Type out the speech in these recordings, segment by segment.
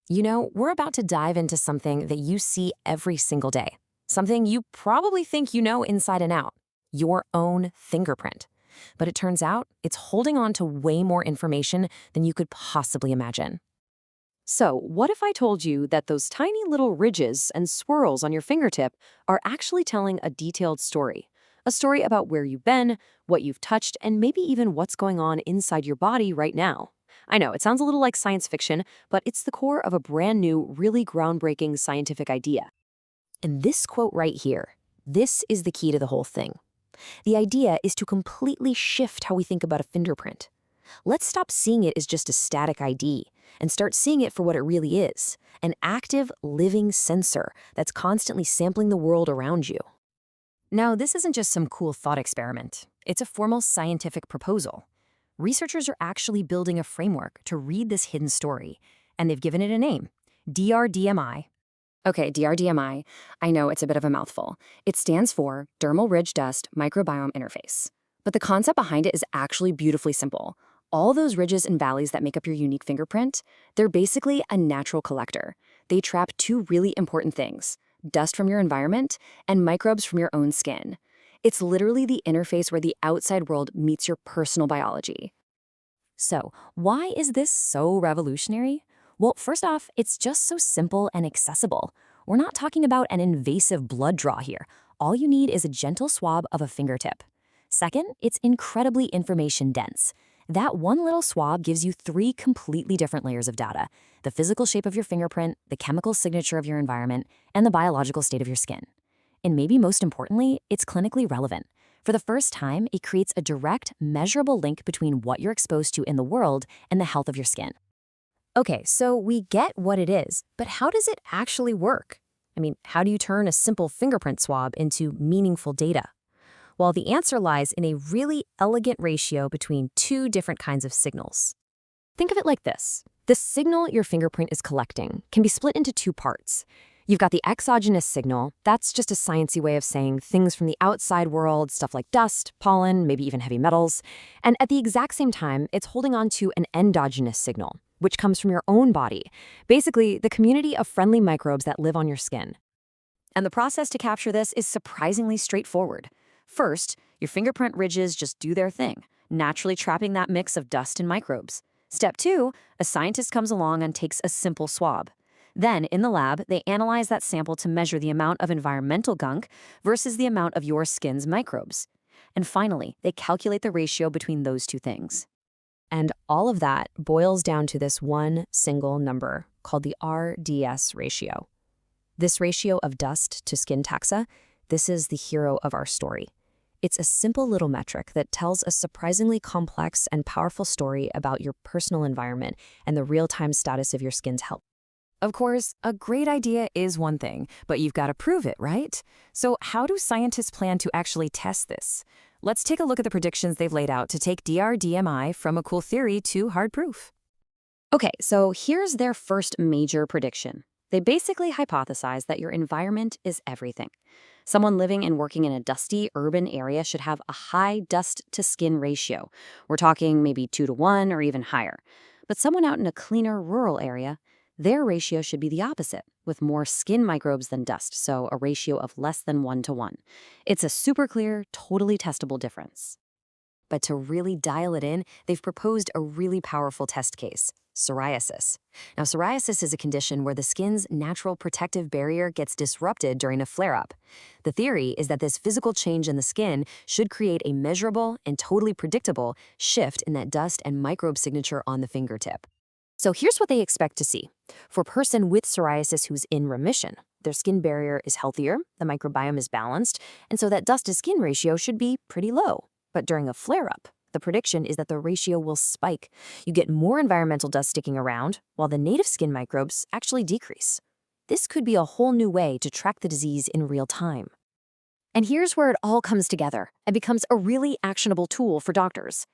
We're about to dive into something that you see every single day. Something you probably think you know inside and out, your own fingerprint. But it turns out it's holding on to way more information than you could possibly imagine. So, what if I told you that those tiny little ridges and swirls on your fingertip are actually telling a detailed story? A story about where you've been, what you've touched, and maybe even what's going on inside your body right now. I know, it sounds a little like science fiction, but it's the core of a brand new, really groundbreaking scientific idea. And this quote right here, this is the key to the whole thing. The idea is to completely shift how we think about a fingerprint. Let's stop seeing it as just a static ID and start seeing it for what it really is, an active, living sensor that's constantly sampling the world around you. Now, this isn't just some cool thought experiment. It's a formal scientific proposal. Researchers are actually building a framework to read this hidden story, and they've given it a name, DRDMI. Okay, DRDMI, I know it's a bit of a mouthful. It stands for Dermal Ridge Dust Microbiome Interface. But the concept behind it is actually beautifully simple. All those ridges and valleys that make up your unique fingerprint, they're basically a natural collector. They trap two really important things, dust from your environment and microbes from your own skin. It's literally the interface where the outside world meets your personal biology. So, why is this so revolutionary? Well, first off, it's just so simple and accessible. We're not talking about an invasive blood draw here. All you need is a gentle swab of a fingertip. Second, it's incredibly information dense. That one little swab gives you three completely different layers of data: the physical shape of your fingerprint, the chemical signature of your environment, and the biological state of your skin. And maybe most importantly, it's clinically relevant. For the first time, it creates a direct, measurable link between what you're exposed to in the world and the health of your skin. Okay, so we get what it is, but how does it actually work? How do you turn a simple fingerprint swab into meaningful data? Well, the answer lies in a really elegant ratio between two different kinds of signals. Think of it like this. The signal your fingerprint is collecting can be split into two parts. You've got the exogenous signal. That's just a sciencey way of saying things from the outside world, stuff like dust, pollen, maybe even heavy metals. And at the exact same time, it's holding on to an endogenous signal, which comes from your own body, basically the community of friendly microbes that live on your skin. And the process to capture this is surprisingly straightforward. First, your fingerprint ridges just do their thing, naturally trapping that mix of dust and microbes. Step 2, a scientist comes along and takes a simple swab. Then, in the lab, they analyze that sample to measure the amount of environmental gunk versus the amount of your skin's microbes. And finally, they calculate the ratio between those two things. And all of that boils down to this one single number called the RDS ratio. This ratio of dust to skin taxa, this is the hero of our story. It's a simple little metric that tells a surprisingly complex and powerful story about your personal environment and the real-time status of your skin's health. Of course, a great idea is one thing, but you've got to prove it, right? So how do scientists plan to actually test this? Let's take a look at the predictions they've laid out to take DRDMI from a cool theory to hard proof. Okay, so here's their first major prediction. They basically hypothesize that your environment is everything. Someone living and working in a dusty urban area should have a high dust-to-skin ratio. We're talking maybe 2-to-1 or even higher. But someone out in a cleaner rural area, their ratio should be the opposite, with more skin microbes than dust, so a ratio of less than 1-to-1. It's a super clear, totally testable difference. But to really dial it in, they've proposed a really powerful test case: psoriasis. Now, psoriasis is a condition where the skin's natural protective barrier gets disrupted during a flare-up. The theory is that this physical change in the skin should create a measurable and totally predictable shift in that dust and microbe signature on the fingertip. So here's what they expect to see. For a person with psoriasis who's in remission, their skin barrier is healthier, the microbiome is balanced, and so that dust-to-skin ratio should be pretty low. But during a flare-up, the prediction is that the ratio will spike. You get more environmental dust sticking around, while the native skin microbes actually decrease. This could be a whole new way to track the disease in real time. And here's where it all comes together and becomes a really actionable tool for doctors.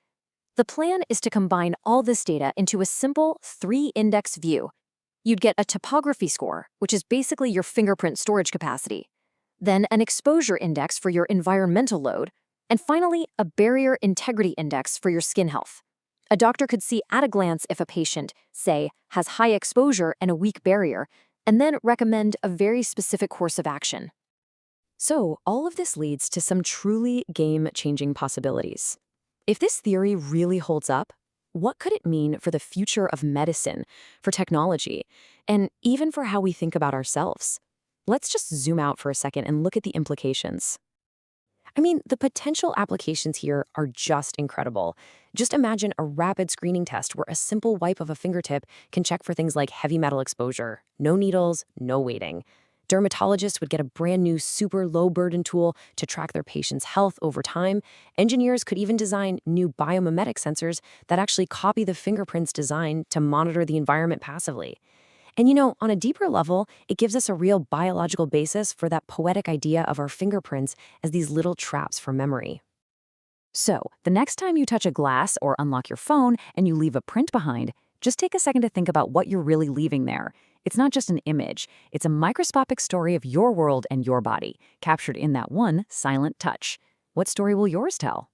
The plan is to combine all this data into a simple 3-index view. You'd get a topography score, which is basically your fingerprint storage capacity, then an exposure index for your environmental load, and finally, a barrier integrity index for your skin health. A doctor could see at a glance if a patient, say, has high exposure and a weak barrier, and then recommend a very specific course of action. So, all of this leads to some truly game-changing possibilities. If this theory really holds up, what could it mean for the future of medicine, for technology, and even for how we think about ourselves? Let's just zoom out for a second and look at the implications. I mean, the potential applications here are just incredible. Just imagine a rapid screening test where a simple wipe of a fingertip can check for things like heavy metal exposure. No needles, no waiting. Dermatologists would get a brand new super low burden tool to track their patients' health over time. Engineers could even design new biomimetic sensors that actually copy the fingerprints design to monitor the environment passively. And on a deeper level, it gives us a real biological basis for that poetic idea of our fingerprints as these little traps for memory. So, the next time you touch a glass or unlock your phone and you leave a print behind, just take a second to think about what you're really leaving there. It's not just an image, it's a microscopic story of your world and your body, captured in that one silent touch. What story will yours tell?